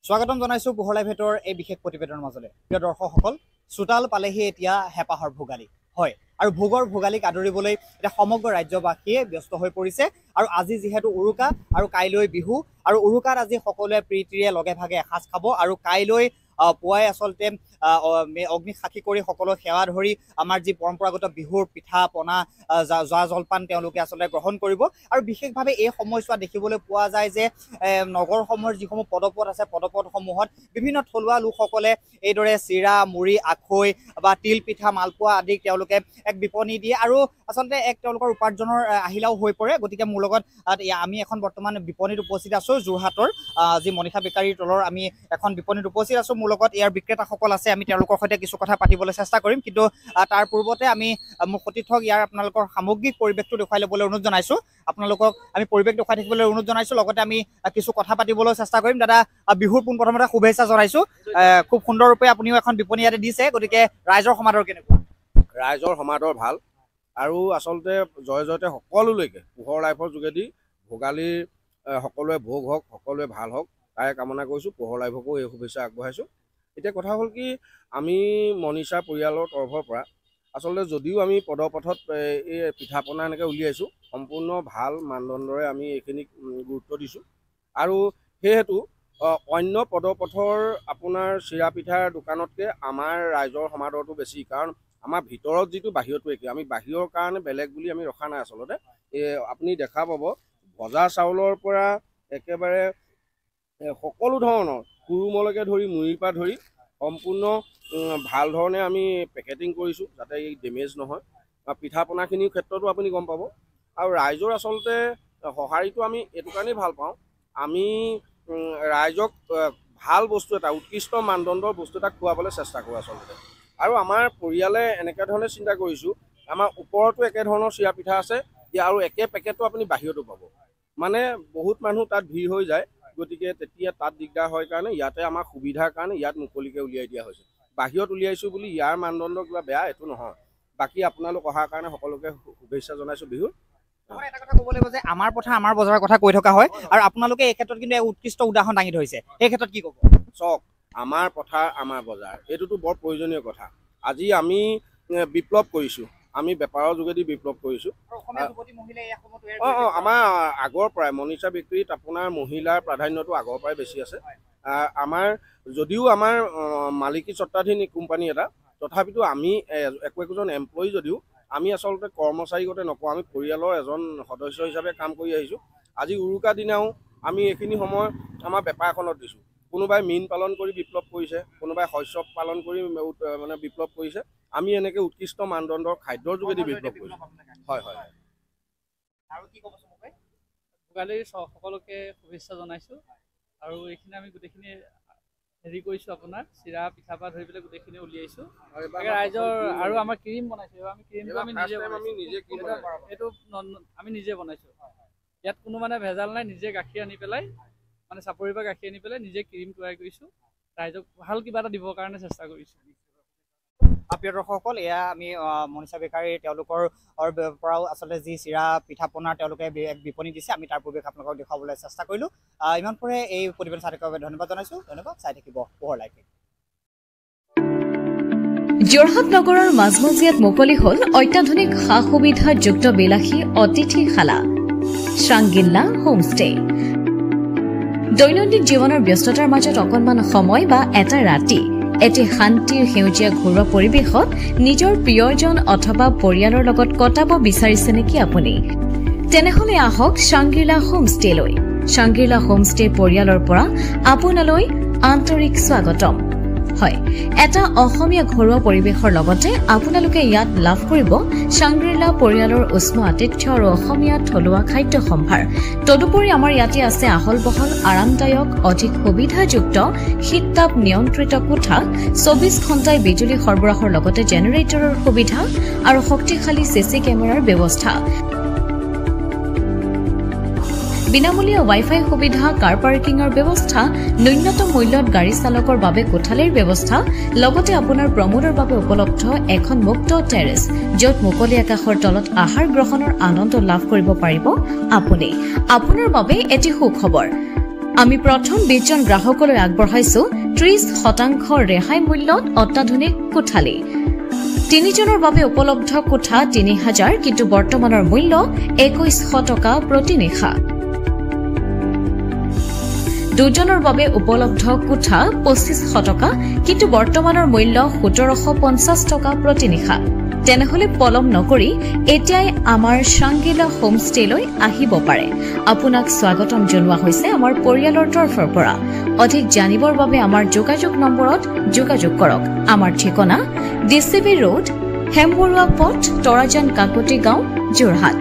স্বাগতম জনাইছো পোহৰ লাইভেটৰ এই বিশেষ প্ৰতিবেদনৰ মাজলে। প্ৰিয় দৰ্শকসকল, চোতাল পালেহি এতিয়া হেপাহৰ ভোগালী। হয়, আৰু ভোগৰ ভোগালীক আদৰিবলৈ এতিয়া সমগ্ৰ ৰাজ্যবাসীয়ে ব্যস্ত হৈ পৰিছে। আৰু আজি যিহেতু উৰুকা আৰু কাইলৈ বিহু, আৰু উৰুকাত আজি সকলোৱে প্ৰীতিৰে লগে ভাগে এসাঁজ খাব, আৰু কাইলৈ পুৱাই আচলতে অগ্নি সাক্ষী কৰি সকলো সেৱা ধৰি আমাৰ যি পৰম্পৰাগত বিহুৰ পিঠা পনা জা জলপান তেওঁলোকে আচলতে গ্ৰহণ কৰিব। আৰু বিশেষভাৱে এই সময়ছোৱা দেখিবলৈ পোৱা যায় যে নগৰসমূহৰ যিসমূহ পদপথ আছে, পদপথসমূহত বিভিন্ন থলুৱা লোকসকলে এইদৰে চিৰা, মুড়ি, আখৈ বা তিল পিঠা, মালপোৱা আদি তেওঁলোকে এক বিপণী দিয়ে, আৰু আচলতে এক তেওঁলোকৰ উপাৰ্জনৰ আহিলাও হৈ পৰে। গতিকে মোৰ লগত আমি এখন বৰ্তমান বিপণীত উপস্থিত আছোঁ। যোৰহাটৰ যি মনীষা বেকাৰীৰ তলৰ আমি এখন বিপণীত উপস্থিত আছোঁ। মোৰ লগত ইয়াৰ বিক্ৰেতাসকল আছে, আমি তেওঁলোকৰ সৈতে কিছু কথা পাতিবলৈ চেষ্টা কৰিম। কিন্তু তাৰ পূৰ্বতে আমি মোক সতীৰ্থক ইয়াৰ আপোনালোকৰ সামগ্ৰিক পৰিৱেশটো দেখুৱাই ল'বলৈ অনুৰোধ জনাইছোঁ। আপোনালোকক আমি পৰিৱেশ দেখুৱাই থাকিবলৈ অনুৰোধ জনাইছোঁ। লগতে আমি কিছু কথা পাতিবলৈ চেষ্টা কৰিম। দাদা, বিহুৰ পোনপ্ৰথমতে শুভেচ্ছা জনাইছোঁ। খুব সুন্দৰৰূপে আপুনিও এখন বিপণী ইয়াতে দিছে। গতিকে ৰাইজৰ সমাদৰ কেনেকুৱা? ৰাইজৰ সমাদৰ ভাল, আৰু আচলতে জয় জয়তে সকলোলৈকে পোহৰ লাইফৰ যোগেদি ভোগালীৰ সকলোৱে ভোগ হওক, সকলোৱে ভাল হওক তাৰে কামনা কৰিছোঁ। পোহৰ লাইফকো এই শুভেচ্ছা আগবঢ়াইছোঁ। এতিয়া কথা হ'ল কি, আমি মনীষা পৰিয়ালৰ তৰফৰ পৰা আচলতে যদিও আমি পদপথত এই পিঠা পনা এনেকৈ উলিয়াইছোঁ, সম্পূৰ্ণ ভাল মানদণ্ডৰে আমি এইখিনিক গুৰুত্ব দিছোঁ। আৰু সেয়েহেতু অন্য পদপথৰ আপোনাৰ চিৰা পিঠাৰ দোকানতকৈ আমাৰ ৰাইজৰ সমাদৰটো বেছি। কাৰণ আমাৰ ভিতৰত যিটো বাহিৰতো একে, আমি বাহিৰৰ কাৰণে বেলেগ বুলি আমি ৰখা নাই। আচলতে আপুনি দেখা পাব ভজা চাউলৰ পৰা একেবাৰে সকলো ধৰণৰ কুৰুমলৈকে ধৰি মুড়িৰ পৰা ধৰি সম্পূৰ্ণ ভাল ধৰণে আমি পেকেটিং কৰিছোঁ, যাতে এই ডেমেজ নহয়। পিঠা পনাখিনিৰ ক্ষেত্ৰতো আপুনি গম পাব। আৰু ৰাইজৰ আচলতে সঁহাৰিটো আমি এইটো কাৰণেই ভাল পাওঁ, আমি ৰাইজক ভাল বস্তু এটা, উৎকৃষ্ট মানদণ্ডৰ বস্তু এটা খুৱাবলৈ চেষ্টা কৰোঁ আচলতে। আৰু আমাৰ পৰিয়ালে এনেকৈ ধৰণে চিন্তা কৰিছোঁ, আমাৰ ওপৰতো একেধৰণৰ চিৰা পিঠা আছে, আৰু একে পেকেটটো আপুনি বাহিৰতো পাব। মানে বহুত মানুহ তাত ভিৰ হৈ যায়, গতিকে তেতিয়া তাত দিগদাৰ হয় কাৰণে ইয়াতে আমাৰ সুবিধাৰ কাৰণে ইয়াত মুকলিকৈ উলিয়াই দিয়া হৈছে। বাহিৰত উলিয়াইছোঁ বুলি ইয়াৰ মানদণ্ড কিবা বেয়া এইটো নহয়। বাকী আপোনালোক অহাৰ কাৰণে সকলোকে শুভেচ্ছা জনাইছোঁ বিহুৰ। এটা কথা ক'ব লাগিব যে আমাৰ কথা, আমাৰ বজাৰৰ কথা কৈ থকা হয়, আৰু আপোনালোকে এই ক্ষেত্ৰত কিন্তু এক উৎকৃষ্ট উদাহৰণ দাঙি ধৰিছে। এই ক্ষেত্ৰত কি ক'ব? চাওক, আমাৰ পথাৰ আমাৰ বজাৰ, এইটোতো বৰ প্ৰয়োজনীয় কথা। আজি আমি বিপ্লৱ কৰিছোঁ, আমি বেপাৰৰ যোগেদি বিপ্লৱ কৰিছোঁ। আমাৰ আগৰ পৰাই মনীষা বেকাৰীত আপোনাৰ মহিলাৰ প্ৰাধান্যটো আগৰ পৰাই বেছি আছে। আমাৰ যদিও আমাৰ মালিকী স্বত্বাধীন কোম্পানী এটা, তথাপিতো আমি একোজন এমপ্লয়ী যদিও আমি আচলতে কৰ্মচাৰীগতে নকওঁ, আমি পৰিয়ালৰ এজন সদস্য হিচাপে কাম কৰি আহিছোঁ। আজি উৰুকা দিনাও আমি এইখিনি সময় আমাৰ বেপাৰখনত দিছোঁ। কোনোবাই মীন পালন কৰি বিপ্লৱ কৰিছে, কোনোবাই শস্য পালন কৰি মানে বিপ্লৱ কৰিছে। আমি এনেকৈ উৎকৃষ্ট মানদণ্ডৰ খাদ্যৰ যোগেদি বিপ্লৱ কৰিছোঁ। হয় হয়। আৰু কি ক'ব ভোগালীৰ সকলোকে শুভেচ্ছা জনাইছোঁ। আৰু এইখিনি আমি গোটেইখিনি হেৰি কৰিছোঁ, আপোনাৰ চিৰা পিঠা পৰা ধৰি পেলাই গোটেইখিনি উলিয়াইছোঁ ৰাইজৰ। আৰু আমাৰ ক্ৰীম বনাইছোঁ, আমি ক্ৰীমটো আমি নিজে এইটো আমি নিজে বনাইছোঁ। ইয়াত কোনো মানে ভেজাল নাই, নিজে গাখীৰ আনি পেলাই, মানে চাপৰিৰ পৰা গাখীৰ আনি পেলাই নিজে ক্ৰীম তৈয়াৰ কৰিছোঁ। ৰাইজক ভাল কিবা এটা দিবৰ কাৰণে চেষ্টা কৰিছোঁ। প্ৰিয় দৰ্শকসকল, এয়া আমি মনীষা বেকাৰীৰ তেওঁলোকৰ পৰাও আচলতে যি চিৰা পিঠা পনাৰ তেওঁলোকে এক বিপণী দিছে, আমি তাৰ পৰিৱেশ আপোনালোকক দেখুৱাবলৈ চেষ্টা কৰিলোঁ। ইমান পৰে এই প্ৰতিবেদন চাই থকাৰ বাবে ধন্যবাদ জনাইছোঁ। ধন্যবাদ। চাই থাকিব পোহৰ লাইভ। যোৰহাট নগৰৰ মাজমজিয়াত মুকলি হ'ল অত্যাধুনিক সা সুবিধাযুক্ত বিলাসী অতিথিশালা শ্ৰাংগিল্লা হোমষ্টে। দৈনন্দিন জীৱনৰ ব্যস্ততাৰ মাজত অকণমান সময় বা এটা ৰাতি এটি শান্তিৰ সেউজীয়া ঘৰুৱা পৰিৱেশত নিজৰ প্ৰিয়জন অথবা পৰিয়ালৰ লগত কটাব বিচাৰিছে নেকি আপুনি? তেনেহলে আহক শ্ৰাংগিল্লা হোমষ্টেলৈ। শ্ৰাংগিল্লা হোমষ্টে পৰিয়ালৰ পৰা আপোনালৈ আন্তৰিক স্বাগতম। হয়, এটা অসমীয়া ঘৰুৱা পৰিৱেশৰ লগতে আপোনালোকে ইয়াত লাভ কৰিব শ্ৰাংগিল্লা পৰিয়ালৰ উষ্ম আতিথ্য আৰু অসমীয়া থলুৱা খাদ্য সম্ভাৰ। তদুপৰি আমাৰ ইয়াতে আছে আহল বহল আৰামদায়ক অধিক সুবিধাযুক্ত শীততাপ নিয়ন্ত্ৰিত কোঠা, 24 ঘণ্টাই বিজুলী সৰবৰাহৰ লগতে জেনেৰেটৰৰ সুবিধা আৰু শক্তিশালী চিচি কেমেৰাৰ ব্যৱস্থা। বিনামূলীয়া ৱাইফাই সুবিধা, কাৰ পাৰ্কিঙৰ ব্যৱস্থা, ন্যূনতম মূল্যত গাড়ী চালকৰ বাবে কোঠালিৰ ব্যৱস্থা, লগতে আপোনাৰ প্ৰমোদৰ বাবে উপলব্ধ এখন মুক্ত টেৰেছ, য'ত মুকলি আকাশৰ তলত আহাৰ গ্ৰহণৰ আনন্দ লাভ কৰিব পাৰিব আপুনি। আপোনাৰ বাবে এটি সুখবৰ, আমি প্ৰথম 20 জন গ্ৰাহকলৈ আগবঢ়াইছো 30% ৰেহাই মূল্যত অত্যাধুনিক কোঠালি 3 জনৰ বাবে উপলব্ধ কোঠা 3000 কিন্তু বৰ্তমানৰ মূল্য 2100 টকা প্ৰতি নিশা 2 জনৰ বাবে উপলব্ধ কোঠা 2500 টকা কিন্তু বৰ্তমানৰ মূল্য 1750 টকা প্ৰতি নিশা তেনেহলে পলম নকৰি এতিয়াই আমাৰ শাংগিলা হোমষ্টেলৈ আহিব পাৰে আপোনাক স্বাগতম জনোৱা হৈছে আমাৰ পৰিয়ালৰ তৰফৰ পৰা অধিক জানিবৰ বাবে আমাৰ যোগাযোগ নম্বৰত যোগাযোগ কৰক আমাৰ ঠিকনা ডিচিবি ৰোড হেমবৰুৱা পথ তৰাজান কাকতি গাঁও যোৰহাট